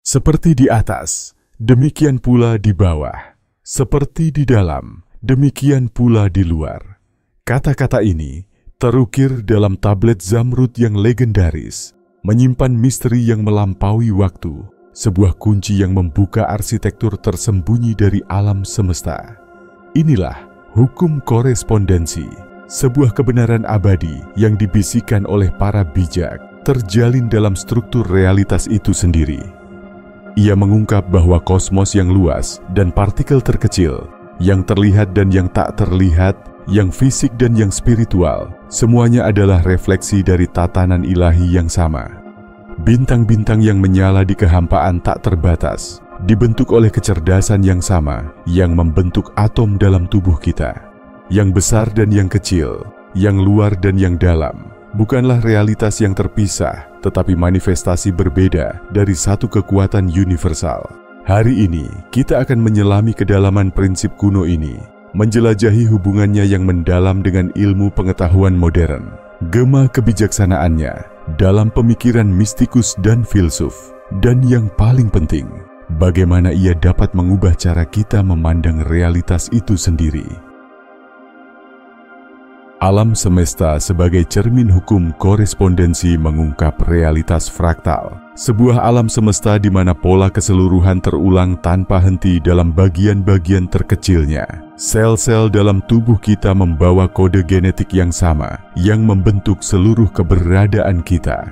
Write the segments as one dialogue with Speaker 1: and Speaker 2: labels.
Speaker 1: Seperti di atas, demikian pula di bawah. Seperti di dalam, demikian pula di luar. Kata-kata ini terukir dalam tablet Zamrud yang legendaris, menyimpan misteri yang melampaui waktu, sebuah kunci yang membuka arsitektur tersembunyi dari alam semesta. Inilah hukum korespondensi, sebuah kebenaran abadi yang dibisikkan oleh para bijak, terjalin dalam struktur realitas itu sendiri. Ia mengungkap bahwa kosmos yang luas dan partikel terkecil, yang terlihat dan yang tak terlihat, yang fisik dan yang spiritual, semuanya adalah refleksi dari tatanan ilahi yang sama. Bintang-bintang yang menyala di kehampaan tak terbatas, dibentuk oleh kecerdasan yang sama, yang membentuk atom dalam tubuh kita. Yang besar dan yang kecil, yang luar dan yang dalam, bukanlah realitas yang terpisah, tetapi manifestasi berbeda dari satu kekuatan universal. Hari ini, kita akan menyelami kedalaman prinsip kuno ini, menjelajahi hubungannya yang mendalam dengan ilmu pengetahuan modern, gema kebijaksanaannya dalam pemikiran mistikus dan filsuf, dan yang paling penting, bagaimana ia dapat mengubah cara kita memandang realitas itu sendiri. Alam semesta sebagai cermin hukum korespondensi mengungkap realitas fraktal, sebuah alam semesta di mana pola keseluruhan terulang tanpa henti dalam bagian-bagian terkecilnya. Sel-sel dalam tubuh kita membawa kode genetik yang sama, yang membentuk seluruh keberadaan kita.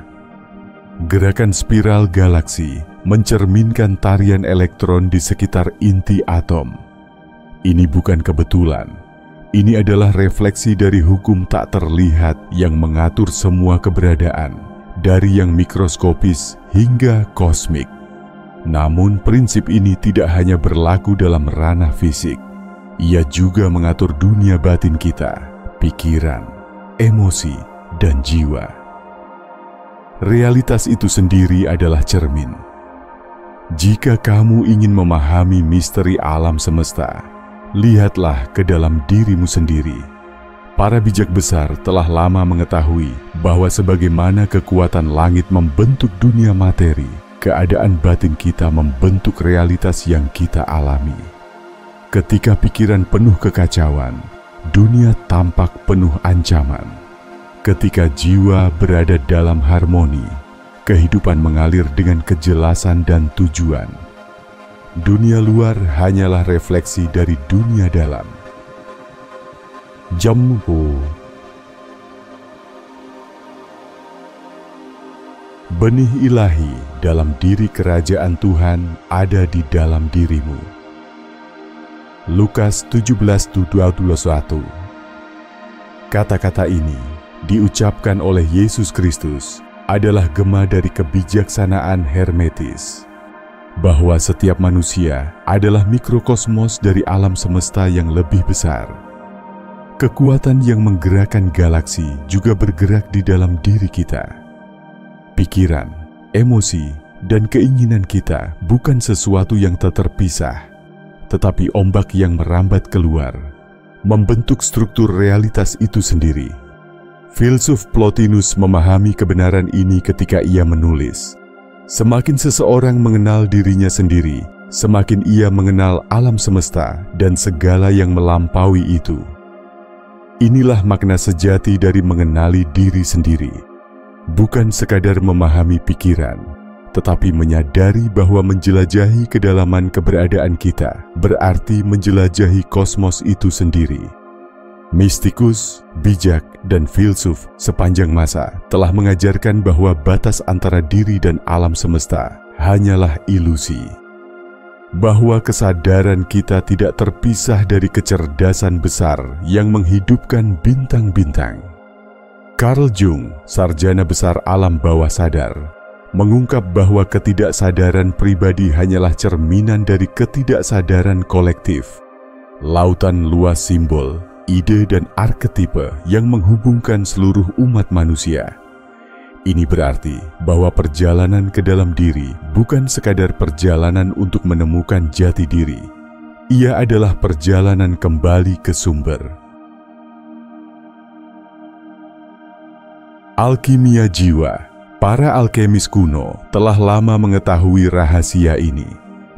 Speaker 1: Gerakan spiral galaksi mencerminkan tarian elektron di sekitar inti atom. Ini bukan kebetulan. Ini adalah refleksi dari hukum tak terlihat yang mengatur semua keberadaan, dari yang mikroskopis hingga kosmik. Namun prinsip ini tidak hanya berlaku dalam ranah fisik. Ia juga mengatur dunia batin kita, pikiran, emosi, dan jiwa. Realitas itu sendiri adalah cermin. Jika kamu ingin memahami misteri alam semesta, lihatlah ke dalam dirimu sendiri. Para bijak besar telah lama mengetahui bahwa sebagaimana kekuatan langit membentuk dunia materi, keadaan batin kita membentuk realitas yang kita alami. Ketika pikiran penuh kekacauan, dunia tampak penuh ancaman. Ketika jiwa berada dalam harmoni, kehidupan mengalir dengan kejelasan dan tujuan. Dunia luar hanyalah refleksi dari dunia dalam. Jamhu. Benih ilahi dalam diri kerajaan Tuhan ada di dalam dirimu. Lukas 17:21. Kata-kata ini diucapkan oleh Yesus Kristus adalah gema dari kebijaksanaan hermetis, bahwa setiap manusia adalah mikrokosmos dari alam semesta yang lebih besar. Kekuatan yang menggerakkan galaksi juga bergerak di dalam diri kita. Pikiran, emosi, dan keinginan kita bukan sesuatu yang tak terpisah, tetapi ombak yang merambat keluar, membentuk struktur realitas itu sendiri. Filsuf Plotinus memahami kebenaran ini ketika ia menulis, semakin seseorang mengenal dirinya sendiri, semakin ia mengenal alam semesta dan segala yang melampaui itu. Inilah makna sejati dari mengenali diri sendiri. Bukan sekadar memahami pikiran, tetapi menyadari bahwa menjelajahi kedalaman keberadaan kita berarti menjelajahi kosmos itu sendiri. Mistikus, bijak, dan filsuf sepanjang masa telah mengajarkan bahwa batas antara diri dan alam semesta hanyalah ilusi. Bahwa kesadaran kita tidak terpisah dari kecerdasan besar yang menghidupkan bintang-bintang. Carl Jung, sarjana besar alam bawah sadar, mengungkap bahwa ketidaksadaran pribadi hanyalah cerminan dari ketidaksadaran kolektif. Lautan luas simbol, ide dan arketipe yang menghubungkan seluruh umat manusia. Ini berarti bahwa perjalanan ke dalam diri bukan sekadar perjalanan untuk menemukan jati diri. Ia adalah perjalanan kembali ke sumber. Alkimia jiwa Para alkemis kuno telah lama mengetahui rahasia ini.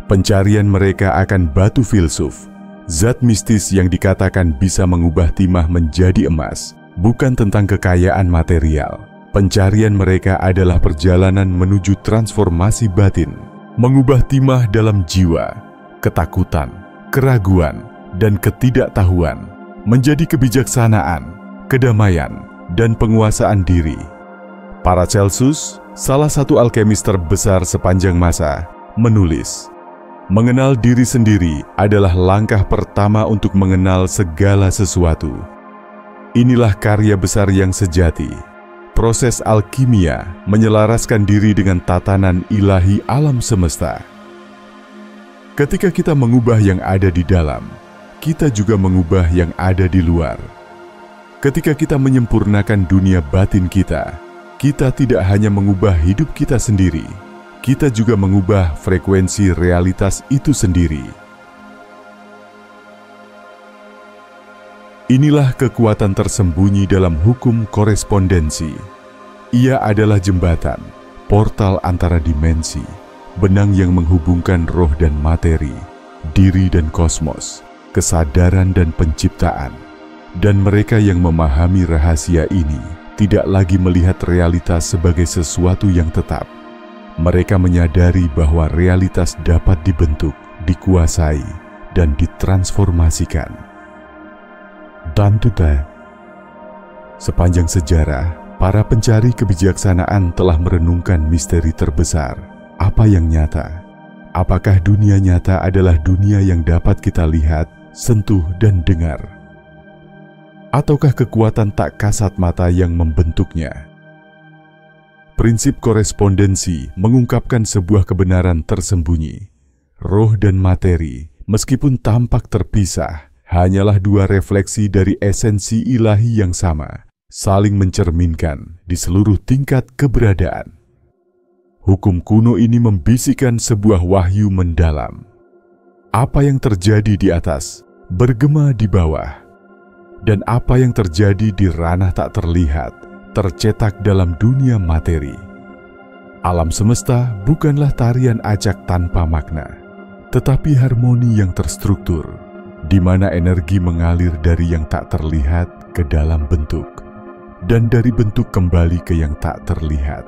Speaker 1: Pencarian mereka akan batu filsuf, zat mistis yang dikatakan bisa mengubah timah menjadi emas, bukan tentang kekayaan material. Pencarian mereka adalah perjalanan menuju transformasi batin, mengubah timah dalam jiwa, ketakutan, keraguan, dan ketidaktahuan menjadi kebijaksanaan, kedamaian, dan penguasaan diri. Paracelsus, salah satu alkemis terbesar sepanjang masa, menulis, "Mengenal diri sendiri adalah langkah pertama untuk mengenal segala sesuatu." Inilah karya besar yang sejati. Proses alkimia menyelaraskan diri dengan tatanan ilahi alam semesta. Ketika kita mengubah yang ada di dalam, kita juga mengubah yang ada di luar. Ketika kita menyempurnakan dunia batin kita tidak hanya mengubah hidup kita sendiri, kita juga mengubah frekuensi realitas itu sendiri. Inilah kekuatan tersembunyi dalam hukum korespondensi. Ia adalah jembatan, portal antara dimensi, benang yang menghubungkan roh dan materi, diri dan kosmos, kesadaran dan penciptaan. Dan mereka yang memahami rahasia ini tidak lagi melihat realitas sebagai sesuatu yang tetap. Mereka menyadari bahwa realitas dapat dibentuk, dikuasai, dan ditransformasikan. Dan sepanjang sejarah, para pencari kebijaksanaan telah merenungkan misteri terbesar. Apa yang nyata? Apakah dunia nyata adalah dunia yang dapat kita lihat, sentuh, dan dengar? Ataukah kekuatan tak kasat mata yang membentuknya? Prinsip korespondensi mengungkapkan sebuah kebenaran tersembunyi. Roh dan materi, meskipun tampak terpisah, hanyalah dua refleksi dari esensi ilahi yang sama, saling mencerminkan di seluruh tingkat keberadaan. Hukum kuno ini membisikkan sebuah wahyu mendalam. Apa yang terjadi di atas, bergema di bawah. Dan apa yang terjadi di ranah tak terlihat, tercetak dalam dunia materi. Alam semesta bukanlah tarian acak tanpa makna, tetapi harmoni yang terstruktur, di mana energi mengalir dari yang tak terlihat ke dalam bentuk, dan dari bentuk kembali ke yang tak terlihat.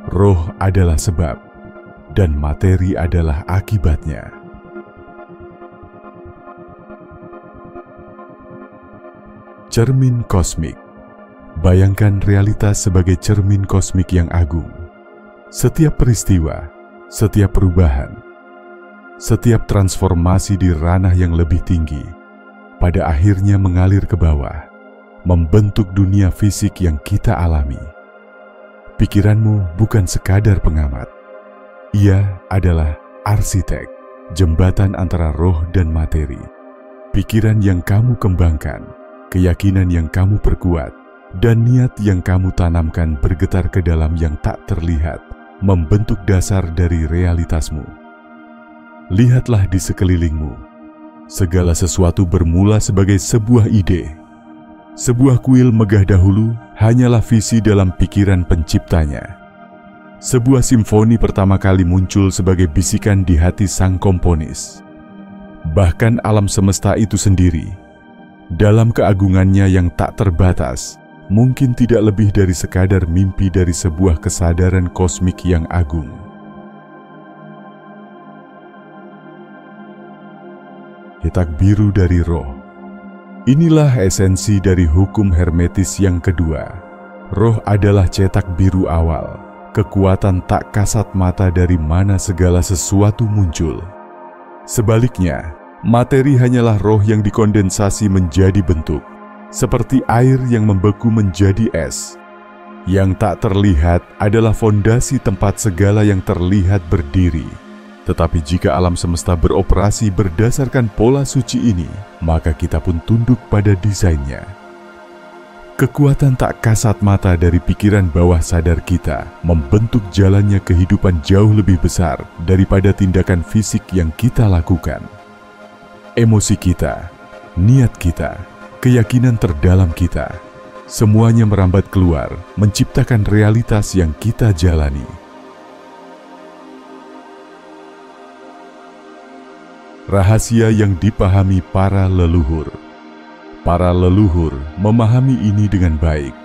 Speaker 1: Roh adalah sebab, dan materi adalah akibatnya. Cermin kosmik. Bayangkan realitas sebagai cermin kosmik yang agung. Setiap peristiwa, setiap perubahan, setiap transformasi di ranah yang lebih tinggi, pada akhirnya mengalir ke bawah, membentuk dunia fisik yang kita alami. Pikiranmu bukan sekadar pengamat. Ia adalah arsitek, jembatan antara roh dan materi. Pikiran yang kamu kembangkan, keyakinan yang kamu perkuat, dan niat yang kamu tanamkan bergetar ke dalam yang tak terlihat, membentuk dasar dari realitasmu. Lihatlah di sekelilingmu. Segala sesuatu bermula sebagai sebuah ide. Sebuah kuil megah dahulu hanyalah visi dalam pikiran penciptanya. Sebuah simfoni pertama kali muncul sebagai bisikan di hati sang komponis. Bahkan alam semesta itu sendiri, dalam keagungannya yang tak terbatas, mungkin tidak lebih dari sekadar mimpi dari sebuah kesadaran kosmik yang agung. Cetak biru dari roh. Inilah esensi dari hukum hermetis yang kedua. Roh adalah cetak biru awal, kekuatan tak kasat mata dari mana segala sesuatu muncul. Sebaliknya, materi hanyalah roh yang dikondensasi menjadi bentuk, seperti air yang membeku menjadi es. Yang tak terlihat adalah fondasi tempat segala yang terlihat berdiri. Tetapi jika alam semesta beroperasi berdasarkan pola suci ini, maka kita pun tunduk pada desainnya. Kekuatan tak kasat mata dari pikiran bawah sadar kita membentuk jalannya kehidupan jauh lebih besar daripada tindakan fisik yang kita lakukan. Emosi kita, niat kita, keyakinan terdalam kita, Semuanya merambat keluar, menciptakan realitas yang kita jalani. Rahasia yang dipahami para leluhur. Para leluhur memahami ini dengan baik.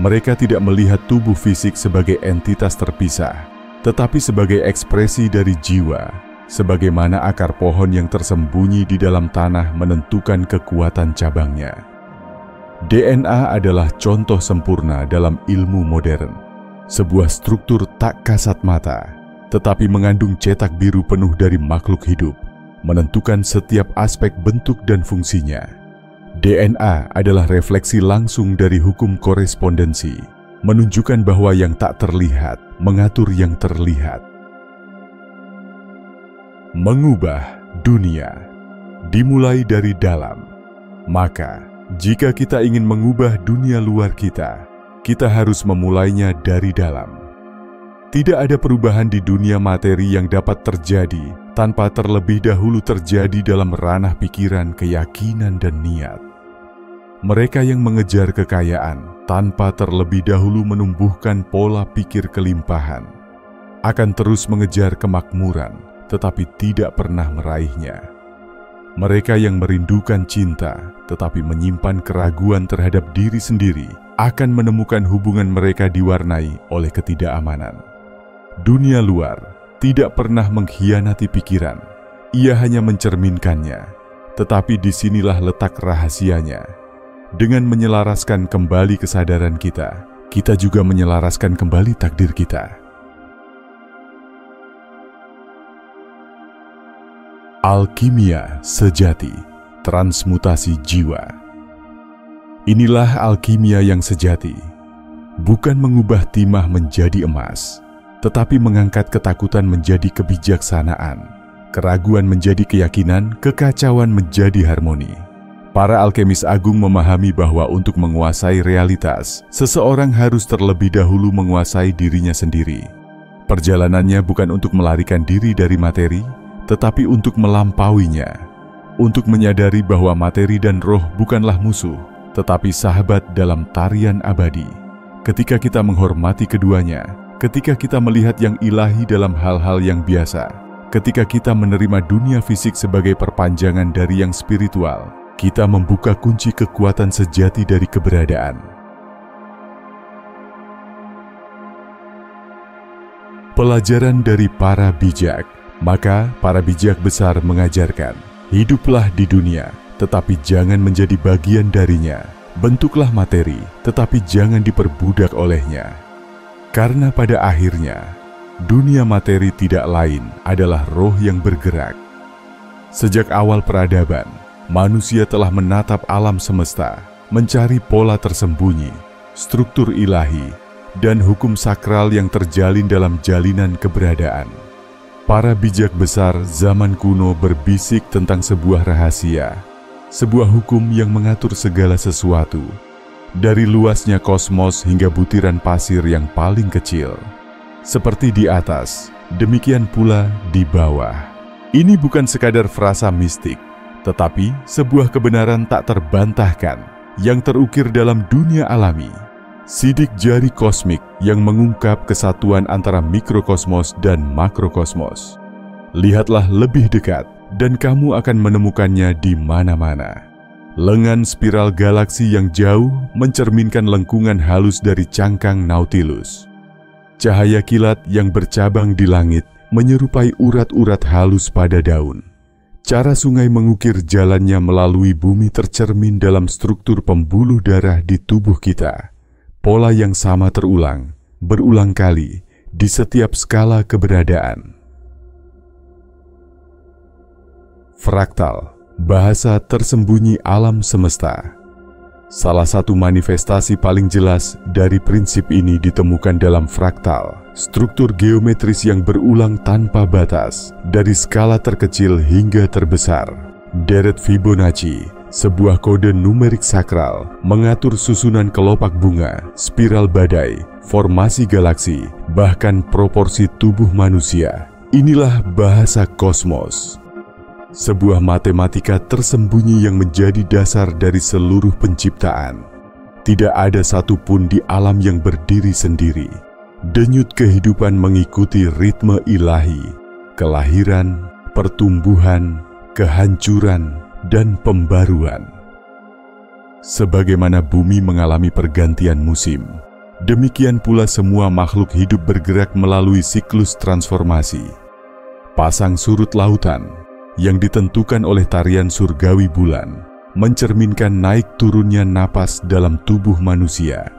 Speaker 1: Mereka tidak melihat tubuh fisik sebagai entitas terpisah, tetapi sebagai ekspresi dari jiwa, sebagaimana akar pohon yang tersembunyi di dalam tanah menentukan kekuatan cabangnya. DNA adalah contoh sempurna dalam ilmu modern, sebuah struktur tak kasat mata, tetapi mengandung cetak biru penuh dari makhluk hidup, menentukan setiap aspek bentuk dan fungsinya. DNA adalah refleksi langsung dari hukum korespondensi, menunjukkan bahwa yang tak terlihat mengatur yang terlihat. Mengubah dunia dimulai dari dalam. Maka, jika kita ingin mengubah dunia luar kita, kita harus memulainya dari dalam. Tidak ada perubahan di dunia materi yang dapat terjadi tanpa terlebih dahulu terjadi dalam ranah pikiran, keyakinan, dan niat. Mereka yang mengejar kekayaan tanpa terlebih dahulu menumbuhkan pola pikir kelimpahan akan terus mengejar kemakmuran tetapi tidak pernah meraihnya. Mereka yang merindukan cinta tetapi menyimpan keraguan terhadap diri sendiri akan menemukan hubungan mereka diwarnai oleh ketidakamanan. Dunia luar tidak pernah mengkhianati pikiran, ia hanya mencerminkannya, tetapi disinilah letak rahasianya. Dengan menyelaraskan kembali kesadaran kita, kita juga menyelaraskan kembali takdir kita. Alkimia sejati, transmutasi jiwa. Inilah alkimia yang sejati, bukan mengubah timah menjadi emas, tetapi mengangkat ketakutan menjadi kebijaksanaan, keraguan menjadi keyakinan, kekacauan menjadi harmoni. Para alkemis agung memahami bahwa untuk menguasai realitas, seseorang harus terlebih dahulu menguasai dirinya sendiri. Perjalanannya bukan untuk melarikan diri dari materi, tetapi untuk melampauinya, untuk menyadari bahwa materi dan roh bukanlah musuh, tetapi sahabat dalam tarian abadi. Ketika kita menghormati keduanya, ketika kita melihat yang ilahi dalam hal-hal yang biasa, ketika kita menerima dunia fisik sebagai perpanjangan dari yang spiritual, kita membuka kunci kekuatan sejati dari keberadaan. Pelajaran dari para bijak. Maka para bijak besar mengajarkan, hiduplah di dunia, tetapi jangan menjadi bagian darinya. Bentuklah materi, tetapi jangan diperbudak olehnya. Karena pada akhirnya, dunia materi tidak lain adalah roh yang bergerak. Sejak awal peradaban, manusia telah menatap alam semesta, mencari pola tersembunyi, struktur ilahi, dan hukum sakral yang terjalin dalam jalinan keberadaan. Para bijak besar zaman kuno berbisik tentang sebuah rahasia, sebuah hukum yang mengatur segala sesuatu, dari luasnya kosmos hingga butiran pasir yang paling kecil. Seperti di atas, demikian pula di bawah. Ini bukan sekadar frasa mistik, tetapi sebuah kebenaran tak terbantahkan yang terukir dalam dunia alami. Sidik jari kosmik yang mengungkap kesatuan antara mikrokosmos dan makrokosmos. Lihatlah lebih dekat dan kamu akan menemukannya di mana-mana. Lengan spiral galaksi yang jauh mencerminkan lengkungan halus dari cangkang Nautilus. Cahaya kilat yang bercabang di langit menyerupai urat-urat halus pada daun. Cara sungai mengukir jalannya melalui bumi tercermin dalam struktur pembuluh darah di tubuh kita. Pola yang sama terulang, berulang kali, di setiap skala keberadaan. Fraktal, bahasa tersembunyi alam semesta. Salah satu manifestasi paling jelas dari prinsip ini ditemukan dalam fraktal, struktur geometris yang berulang tanpa batas, dari skala terkecil hingga terbesar. Deret Fibonacci, sebuah kode numerik sakral, mengatur susunan kelopak bunga, spiral badai, formasi galaksi, bahkan proporsi tubuh manusia. Inilah bahasa kosmos. Sebuah matematika tersembunyi yang menjadi dasar dari seluruh penciptaan. Tidak ada satupun di alam yang berdiri sendiri. Denyut kehidupan mengikuti ritme ilahi, kelahiran, pertumbuhan, kehancuran, dan pembaruan. Sebagaimana bumi mengalami pergantian musim, demikian pula semua makhluk hidup bergerak melalui siklus transformasi. Pasang surut lautan yang ditentukan oleh tarian surgawi bulan mencerminkan naik turunnya napas dalam tubuh manusia.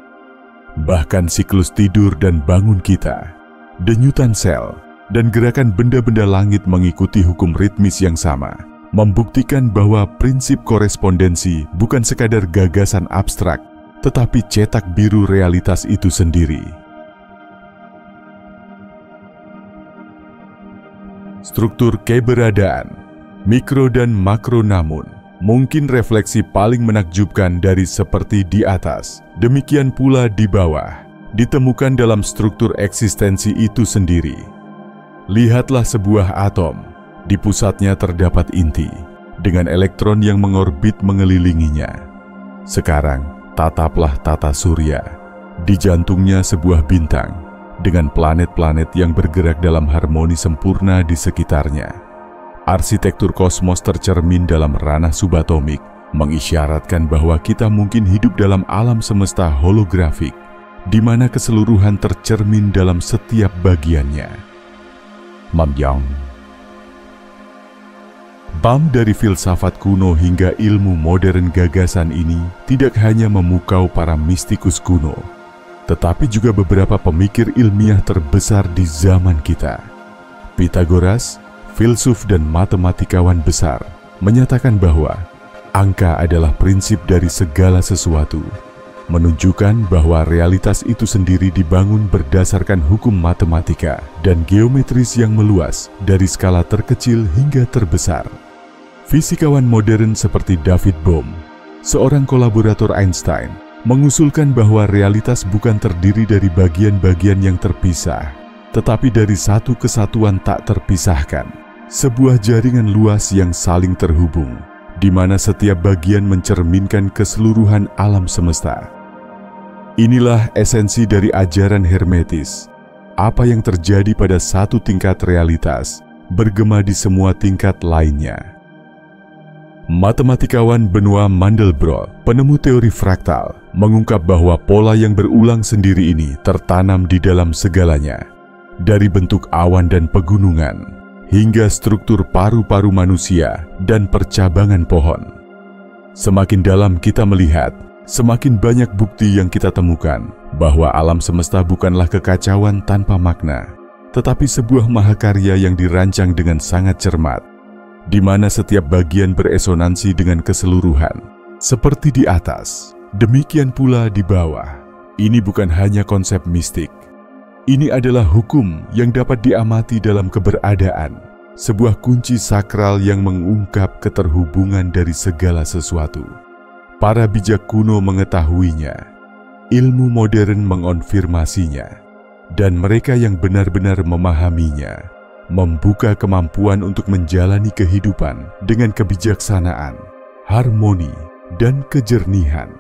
Speaker 1: Bahkan siklus tidur dan bangun kita, denyutan sel, dan gerakan benda-benda langit mengikuti hukum ritmis yang sama, membuktikan bahwa prinsip korespondensi bukan sekadar gagasan abstrak, tetapi cetak biru realitas itu sendiri. Struktur keberadaan, mikro dan makro, namun mungkin refleksi paling menakjubkan dari seperti di atas, demikian pula di bawah, ditemukan dalam struktur eksistensi itu sendiri. Lihatlah sebuah atom, di pusatnya terdapat inti, dengan elektron yang mengorbit mengelilinginya. Sekarang, tataplah tata surya, di jantungnya sebuah bintang, dengan planet-planet yang bergerak dalam harmoni sempurna di sekitarnya. Arsitektur kosmos tercermin dalam ranah subatomik, mengisyaratkan bahwa kita mungkin hidup dalam alam semesta holografik, di mana keseluruhan tercermin dalam setiap bagiannya. Mamyang. Bam dari filsafat kuno hingga ilmu modern, gagasan ini tidak hanya memukau para mistikus kuno, tetapi juga beberapa pemikir ilmiah terbesar di zaman kita. Pythagoras, filsuf dan matematikawan besar, menyatakan bahwa angka adalah prinsip dari segala sesuatu, menunjukkan bahwa realitas itu sendiri dibangun berdasarkan hukum matematika dan geometris yang meluas dari skala terkecil hingga terbesar. Fisikawan modern seperti David Bohm, seorang kolaborator Einstein, mengusulkan bahwa realitas bukan terdiri dari bagian-bagian yang terpisah, tetapi dari satu kesatuan tak terpisahkan. Sebuah jaringan luas yang saling terhubung, di mana setiap bagian mencerminkan keseluruhan alam semesta. Inilah esensi dari ajaran Hermetis. Apa yang terjadi pada satu tingkat realitas, bergema di semua tingkat lainnya. Matematikawan Benoit Mandelbrot, penemu teori fraktal, mengungkap bahwa pola yang berulang sendiri ini tertanam di dalam segalanya, dari bentuk awan dan pegunungan, hingga struktur paru-paru manusia dan percabangan pohon. Semakin dalam kita melihat, semakin banyak bukti yang kita temukan bahwa alam semesta bukanlah kekacauan tanpa makna, tetapi sebuah mahakarya yang dirancang dengan sangat cermat, di mana setiap bagian beresonansi dengan keseluruhan. Seperti di atas, demikian pula di bawah. Ini bukan hanya konsep mistik. Ini adalah hukum yang dapat diamati dalam keberadaan, sebuah kunci sakral yang mengungkap keterhubungan dari segala sesuatu. Para bijak kuno mengetahuinya, ilmu modern mengonfirmasinya, dan mereka yang benar-benar memahaminya, membuka kemampuan untuk menjalani kehidupan dengan kebijaksanaan, harmoni, dan kejernihan.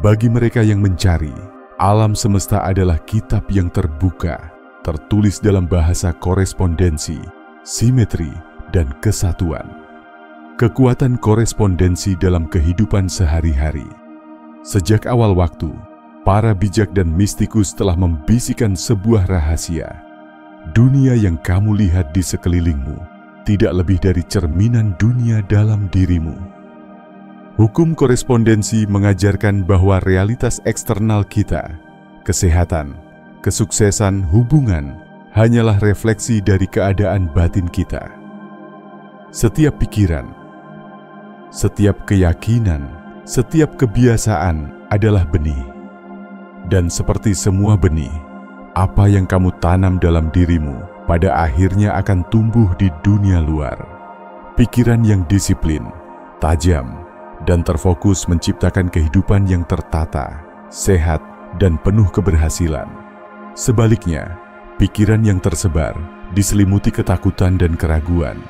Speaker 1: Bagi mereka yang mencari, alam semesta adalah kitab yang terbuka, tertulis dalam bahasa korespondensi, simetri, dan kesatuan. Kekuatan korespondensi dalam kehidupan sehari-hari. Sejak awal waktu, para bijak dan mistikus telah membisikkan sebuah rahasia. Dunia yang kamu lihat di sekelilingmu tidak lebih dari cerminan dunia dalam dirimu. Hukum korespondensi mengajarkan bahwa realitas eksternal kita, kesehatan, kesuksesan, hubungan, hanyalah refleksi dari keadaan batin kita. Setiap pikiran, setiap keyakinan, setiap kebiasaan adalah benih. Dan seperti semua benih, apa yang kamu tanam dalam dirimu pada akhirnya akan tumbuh di dunia luar. Pikiran yang disiplin, tajam, dan terfokus menciptakan kehidupan yang tertata, sehat, dan penuh keberhasilan. Sebaliknya, pikiran yang tersebar, diselimuti ketakutan dan keraguan,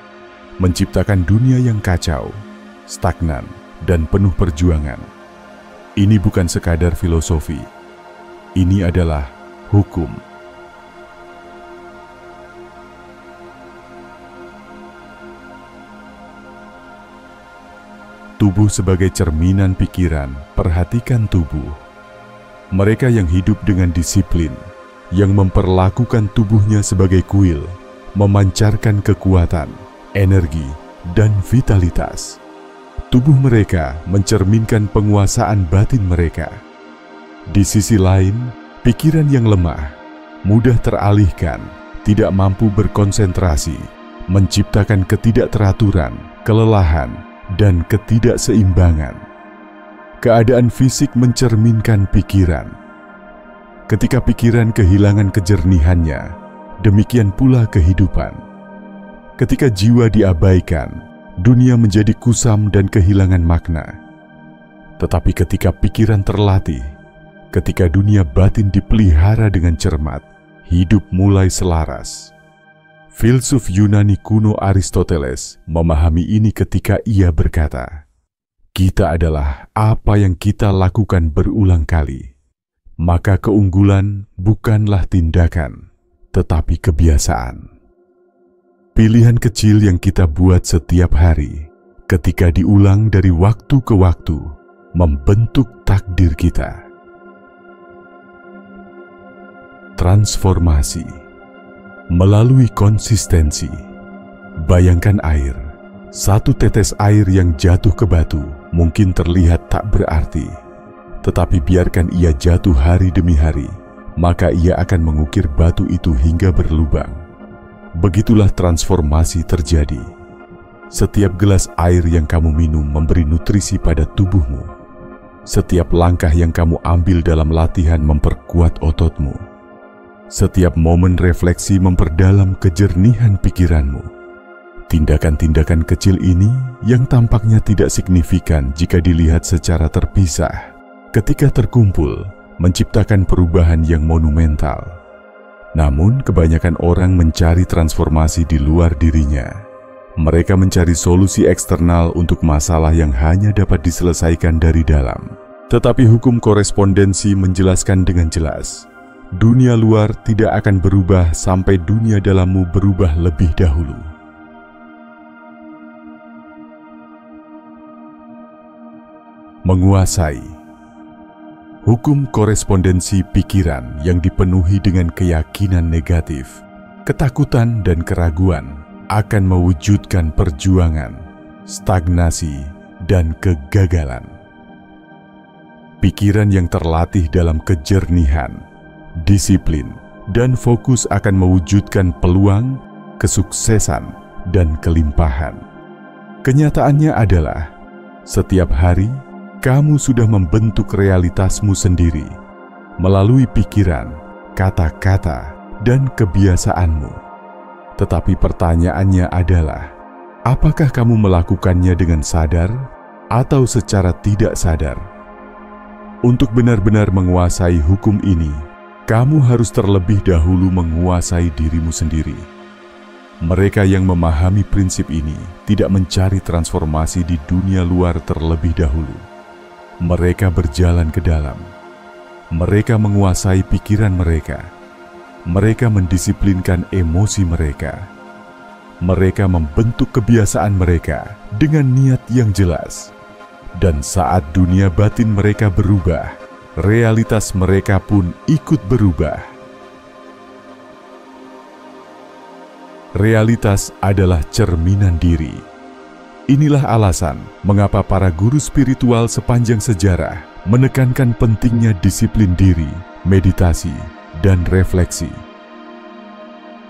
Speaker 1: menciptakan dunia yang kacau, stagnan, dan penuh perjuangan. Ini bukan sekadar filosofi. Ini adalah hukum. Tubuh sebagai cerminan pikiran, perhatikan tubuh. Mereka yang hidup dengan disiplin, yang memperlakukan tubuhnya sebagai kuil, memancarkan kekuatan, energi, dan vitalitas. Tubuh mereka mencerminkan penguasaan batin mereka. Di sisi lain, pikiran yang lemah, mudah teralihkan, tidak mampu berkonsentrasi, menciptakan ketidakteraturan, kelelahan, dan ketidakseimbangan. Keadaan fisik mencerminkan pikiran. Ketika pikiran kehilangan kejernihannya, demikian pula kehidupan. Ketika jiwa diabaikan, dunia menjadi kusam dan kehilangan makna. Tetapi ketika pikiran terlatih, ketika dunia batin dipelihara dengan cermat, hidup mulai selaras. Filsuf Yunani kuno Aristoteles memahami ini ketika ia berkata, "Kita adalah apa yang kita lakukan berulang kali. Maka keunggulan bukanlah tindakan, tetapi kebiasaan." Pilihan kecil yang kita buat setiap hari, ketika diulang dari waktu ke waktu, membentuk takdir kita. Transformasi melalui konsistensi. Bayangkan air. Satu tetes air yang jatuh ke batu mungkin terlihat tak berarti, tetapi biarkan ia jatuh hari demi hari, maka ia akan mengukir batu itu hingga berlubang. Begitulah transformasi terjadi. Setiap gelas air yang kamu minum memberi nutrisi pada tubuhmu. Setiap langkah yang kamu ambil dalam latihan memperkuat ototmu. Setiap momen refleksi memperdalam kejernihan pikiranmu. Tindakan-tindakan kecil ini yang tampaknya tidak signifikan jika dilihat secara terpisah, ketika terkumpul menciptakan perubahan yang monumental. Namun, kebanyakan orang mencari transformasi di luar dirinya. Mereka mencari solusi eksternal untuk masalah yang hanya dapat diselesaikan dari dalam. Tetapi hukum korespondensi menjelaskan dengan jelas, dunia luar tidak akan berubah sampai dunia dalammu berubah lebih dahulu. Menguasai. Hukum korespondensi pikiran yang dipenuhi dengan keyakinan negatif, ketakutan dan keraguan akan mewujudkan perjuangan, stagnasi, dan kegagalan. Pikiran yang terlatih dalam kejernihan, disiplin, dan fokus akan mewujudkan peluang, kesuksesan, dan kelimpahan. Kenyataannya adalah, setiap hari, kamu sudah membentuk realitasmu sendiri melalui pikiran, kata-kata, dan kebiasaanmu. Tetapi pertanyaannya adalah, apakah kamu melakukannya dengan sadar atau secara tidak sadar? Untuk benar-benar menguasai hukum ini, kamu harus terlebih dahulu menguasai dirimu sendiri. Mereka yang memahami prinsip ini tidak mencari transformasi di dunia luar terlebih dahulu. Mereka berjalan ke dalam. Mereka menguasai pikiran mereka. Mereka mendisiplinkan emosi mereka. Mereka membentuk kebiasaan mereka dengan niat yang jelas. Dan saat dunia batin mereka berubah, realitas mereka pun ikut berubah. Realitas adalah cerminan diri. Inilah alasan mengapa para guru spiritual sepanjang sejarah menekankan pentingnya disiplin diri, meditasi, dan refleksi.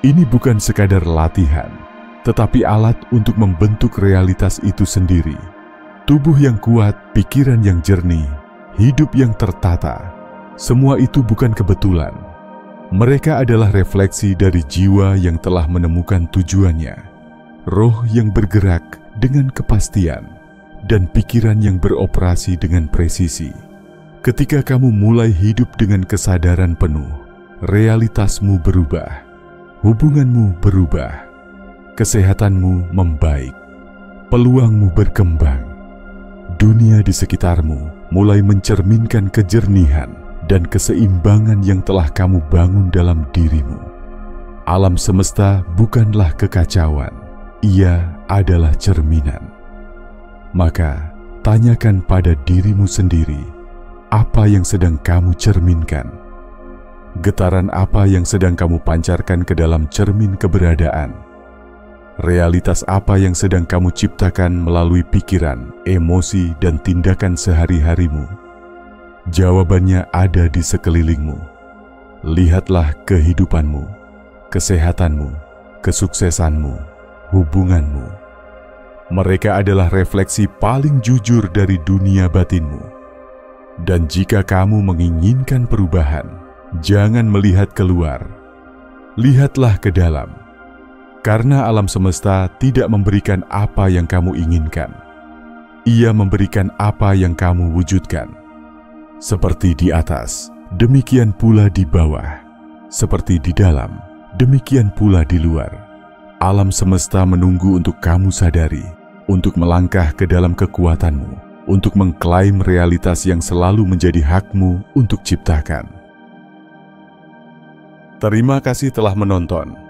Speaker 1: Ini bukan sekadar latihan, tetapi alat untuk membentuk realitas itu sendiri. Tubuh yang kuat, pikiran yang jernih, hidup yang tertata, semua itu bukan kebetulan. Mereka adalah refleksi dari jiwa yang telah menemukan tujuannya, roh yang bergerak dengan kepastian, dan pikiran yang beroperasi dengan presisi. Ketika kamu mulai hidup dengan kesadaran penuh, realitasmu berubah, hubunganmu berubah, kesehatanmu membaik, peluangmu berkembang, dunia di sekitarmu mulai mencerminkan kejernihan dan keseimbangan yang telah kamu bangun dalam dirimu. Alam semesta bukanlah kekacauan, ia adalah cerminan. Maka, tanyakan pada dirimu sendiri, apa yang sedang kamu cerminkan? Getaran apa yang sedang kamu pancarkan ke dalam cermin keberadaan? Realitas apa yang sedang kamu ciptakan melalui pikiran, emosi, dan tindakan sehari-harimu? Jawabannya ada di sekelilingmu. Lihatlah kehidupanmu, kesehatanmu, kesuksesanmu, hubunganmu. Mereka adalah refleksi paling jujur dari dunia batinmu. Dan jika kamu menginginkan perubahan, jangan melihat keluar, lihatlah ke dalam. Karena alam semesta tidak memberikan apa yang kamu inginkan. Ia memberikan apa yang kamu wujudkan. Seperti di atas, demikian pula di bawah. Seperti di dalam, demikian pula di luar. Alam semesta menunggu untuk kamu sadari, untuk melangkah ke dalam kekuatanmu, untuk mengklaim realitas yang selalu menjadi hakmu untuk ciptakan. Terima kasih telah menonton.